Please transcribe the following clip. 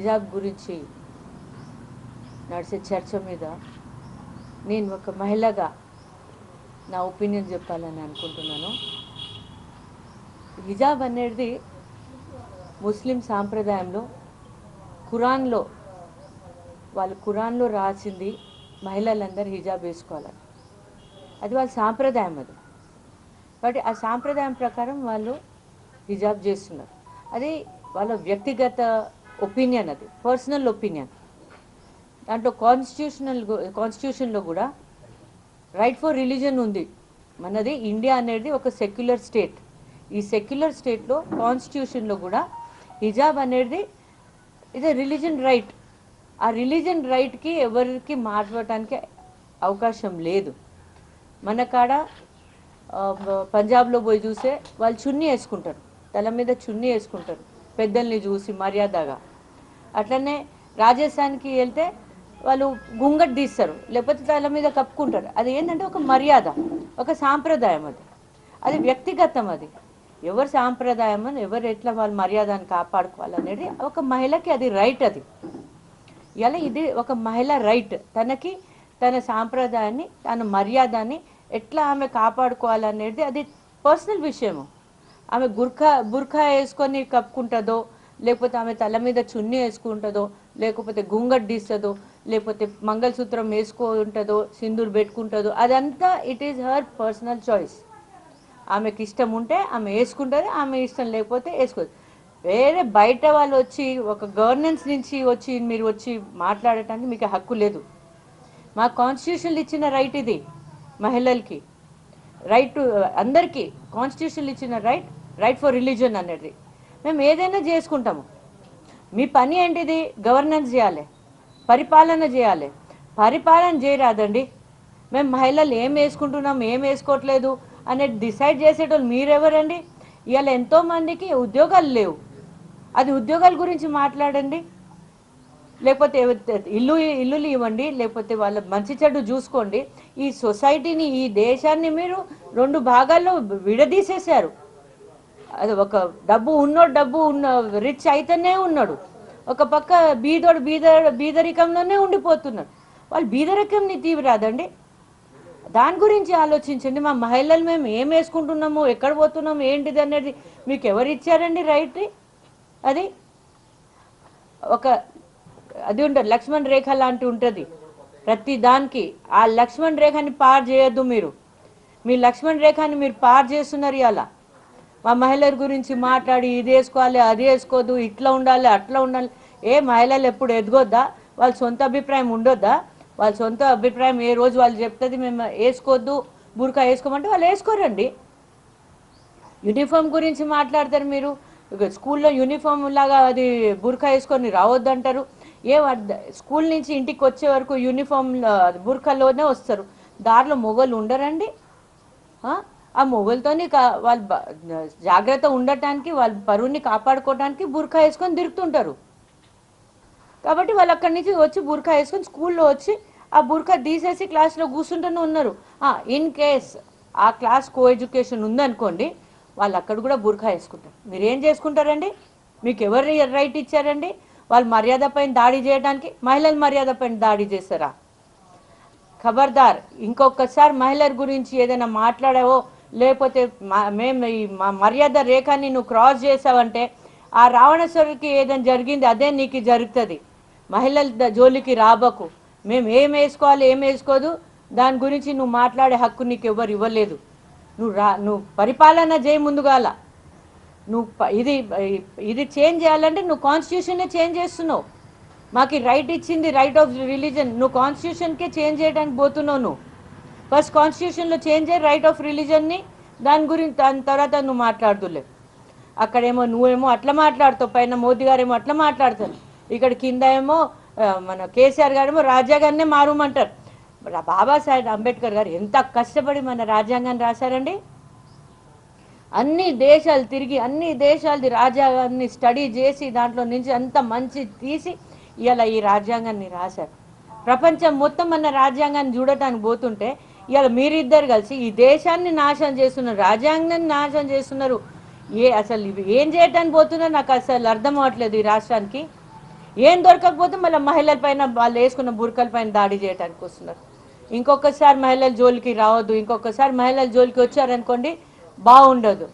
హిజాబ్ గురించి నడిచే చర్చ మీద నేను ఒక మహిళగా నా ఒపీనియన్ చెప్పాలని అనుకుంటున్నాను. హిజాబ్ అనేది ముస్లిం సాంప్రదాయంలో ఖురాన్లో ఖురాన్లో రాసింది మహిళలందరూ హిజాబ్ వేసుకోవాలని. అది వాళ్ళ సాంప్రదాయం. అది బట్ ఆ సాంప్రదాయం ప్రకారం వాళ్ళు హిజాబ్ చేస్తున్నారు. అది వాళ్ళ వ్యక్తిగత ఒపీనియన్, అది పర్సనల్ ఒపీనియన్. దాంట్లో కాన్స్టిట్యూషన్లో కూడా రైట్ ఫర్ రిలీజన్ ఉంది. మనది ఇండియా అనేది ఒక సెక్యులర్ స్టేట్. ఈ సెక్యులర్ స్టేట్లో కాన్స్టిట్యూషన్లో కూడా హిజాబ్ అనేది ఇది రిలీజన్ రైట్. ఆ రిలీజన్ రైట్కి ఎవరికి మార్చడానికి అవకాశం లేదు. మన కాడ పంజాబ్లో పోయి చూస్తే వాళ్ళు చున్నీ వేసుకుంటారు, తల మీద చున్నీ వేసుకుంటారు పెద్దల్ని చూసి మర్యాదగా. అట్లనే రాజస్థాన్కి వెళ్తే వాళ్ళు గుంగట్ తీస్తారు, లేకపోతే తల మీద కప్పుకుంటారు. అది ఏంటంటే ఒక మర్యాద, ఒక సాంప్రదాయం. అది వ్యక్తిగతం. అది ఎవరి సాంప్రదాయం అని ఎవరు ఎట్లా వాళ్ళ మర్యాదను కాపాడుకోవాలనేది ఒక మహిళకి అది రైట్. అది ఇలా ఇది ఒక మహిళ రైట్. తనకి తన సాంప్రదాయాన్ని తన మర్యాదని ఎట్లా ఆమె కాపాడుకోవాలనేది అది పర్సనల్ విషయము. ఆమె బుర్ఖా వేసుకొని కప్పుకుంటుందో, లేకపోతే ఆమె తల మీద చున్నీ వేసుకుంటుందో, లేకపోతే గుంగట్ తీస్తుందో, లేకపోతే మంగళసూత్రం వేసుకుంటుందో, సింధూర్ పెట్టుకుంటుందో, అదంతా it is her personal choice. ఆమెకి ఇష్టం ఉంటే ఆమె వేసుకుంటుంది, ఆమె ఇష్టం లేకపోతే వేసుకోదు. వేరే బయట వాళ్ళు వచ్చి ఒక గవర్నెన్స్ నుంచి వచ్చి మీరు వచ్చి మాట్లాడటానికి మీకు హక్కు లేదు. మా కాన్స్టిట్యూషన్లు ఇచ్చిన రైట్ ఇది. మహిళలకి రైట్, అందరికీ కాన్స్టిట్యూషన్లు ఇచ్చిన రైట్ ఫర్ రిలీజన్ అనేది. మేము ఏదైనా చేసుకుంటాము. మీ పని ఏంటిది? గవర్నెన్స్ చేయాలి, పరిపాలన చేయాలి. పరిపాలన చేయరాదండి. మేము మహిళలు ఏం వేసుకుంటున్నాం, ఏం వేసుకోవట్లేదు అనేది డిసైడ్ చేసేటోళ్ళు మీరెవరండి? ఇవాళ ఎంతోమందికి ఉద్యోగాలు లేవు. అది ఉద్యోగాల గురించి మాట్లాడండి, లేకపోతే ఇల్లులు ఇవ్వండి, లేకపోతే వాళ్ళ మంచి చెడు చూసుకోండి. ఈ సొసైటీని, ఈ దేశాన్ని మీరు 2 భాగాల్లో విడదీసేశారు. అది ఒక డబ్బు ఉన్న రిచ్ అయితేనే ఉన్నాడు, ఒక పక్క బీదరికంలోనే ఉండిపోతున్నాడు. వాళ్ళు బీదరికంని తీవిరాదండి. దాని గురించి ఆలోచించండి. మా మహిళలు మేము ఏం వేసుకుంటున్నాము, ఎక్కడ పోతున్నాము, ఏంటిది అనేది మీకు ఎవరు ఇచ్చారండి రైట్? అది ఒక అది ఉంటుంది, లక్ష్మణ్ రేఖ లాంటి ఉంటుంది ప్రతి దానికి. ఆ లక్ష్మణ్ రేఖని పార్ చేయొద్దు మీరు. మీ లక్ష్మణ్ రేఖని మీరు పార్ చేస్తున్నారు. ఇలా మా మహిళల గురించి మాట్లాడి ఇది వేసుకోవాలి, అది వేసుకోవద్దు, ఇట్లా ఉండాలి, అట్లా ఉండాలి. ఏ మహిళలు ఎప్పుడు ఎదగొద్దా? వాళ్ళ సొంత అభిప్రాయం ఉండొద్దా? వాళ్ళ సొంత అభిప్రాయం ఏ రోజు వాళ్ళు చెప్తుంది మేము వేసుకోవద్దు, బుర్కా వేసుకోమంటే వాళ్ళు వేసుకోరండి. యూనిఫామ్ గురించి మాట్లాడతారు మీరు. స్కూల్లో యూనిఫామ్ లాగా అది బుర్కా వేసుకొని రావద్దంటారు. స్కూల్ నుంచి ఇంటికి వచ్చే వరకు యూనిఫామ్ బుర్కాలోనే వస్తారు. దారిలో మొగలు ఉండరండి. ఆ మొగలతోని వాళ్ళు జాగ్రత్త ఉండటానికి, వాళ్ళ పరువుని కాపాడుకోవడానికి బుర్కా వేసుకొని తిరుగుతుంటారు. కాబట్టి వాళ్ళు అక్కడి నుంచి వచ్చి బుర్కా వేసుకొని స్కూల్లో వచ్చి ఆ బుర్కా తీసేసి క్లాస్లో కూర్చుంటూనే ఉన్నారు. ఇన్ కేస్ ఆ క్లాస్ కో ఎడ్యుకేషన్ ఉందనుకోండి, వాళ్ళు అక్కడ కూడా బుర్కా వేసుకుంటారు. మీరు ఏం చేసుకుంటారండి? మీకు ఎవరు రైట్ ఇచ్చారండి? వాళ్ళు మర్యాద పైన దాడి చేయడానికి మహిళల మర్యాద పైన దాడి చేస్తారా? ఖబర్దార్, ఇంకొకసారి మహిళల గురించి ఏదైనా మాట్లాడావో, లేకపోతే మేము మా మర్యాద రేఖని నువ్వు క్రాస్ చేసావంటే ఆ రావణేశ్వరికి ఏదైనా జరిగింది అదే నీకు జరుగుతుంది. మహిళల జోలికి రాబకు. మేము ఏం వేసుకోవాలి, ఏం వేసుకోదు, దాని గురించి నువ్వు మాట్లాడే హక్కు నీకు ఎవరు ఇవ్వలేదు. నువ్వు పరిపాలన చేయి ముందుగాల. నువ్వు ఇది చేంజ్ చేయాలంటే నువ్వు కాన్స్టిట్యూషన్నే చేంజ్ చేస్తున్నావు. మాకు రైట్ ఇచ్చింది రైట్ ఆఫ్ రిలీజన్. నువ్వు కాన్స్టిట్యూషన్కే చేంజ్ చేయడానికి పోతున్నావు. నువ్వు ఫస్ట్ కాన్స్టిట్యూషన్లో చేంజ్ చేయి రైట్ ఆఫ్ రిలీజన్ని. దాని గురించి దాని తర్వాత నువ్వు మాట్లాడుతులే. అక్కడేమో నువ్వేమో అట్లా మాట్లాడుతావు, పైన మోదీ గారేమో అట్లా మాట్లాడతారు, ఇక్కడ కింద ఏమో మన కేసీఆర్ గారేమో రాజ్యాంగాన్నే మారుమంటారు. బాబాసాహెబ్ అంబేద్కర్ గారు ఎంత కష్టపడి మన రాజ్యాంగాన్ని రాశారండి. అన్ని దేశాలు తిరిగి అన్ని దేశాలది రాజ్యాంగాన్ని స్టడీ చేసి దాంట్లో నుంచి అంత మంచి తీసి ఇలా ఈ రాజ్యాంగాన్ని రాశారు. ప్రపంచం మొత్తం మన రాజ్యాంగాన్ని చూడటానికి పోతుంటే ఇలా మీరిద్దరు కలిసి ఈ దేశాన్ని నాశనం చేస్తున్నారు, రాజ్యాంగాన్ని నాశనం చేస్తున్నారు. అసలు ఏం చేయడానికి పోతున్నారు నాకు అసలు అర్థం అవ్వట్లేదు ఈ రాష్ట్రానికి. ఏం దొరకకపోతే మళ్ళీ మహిళల పైన వాళ్ళు వేసుకున్న బురకల పైన దాడి చేయడానికి వస్తున్నారు. ఇంకొకసారి మహిళల జోలికి రావద్దు, ఇంకొకసారి మహిళల జోలికి వచ్చారనుకోండి బాగుండదు.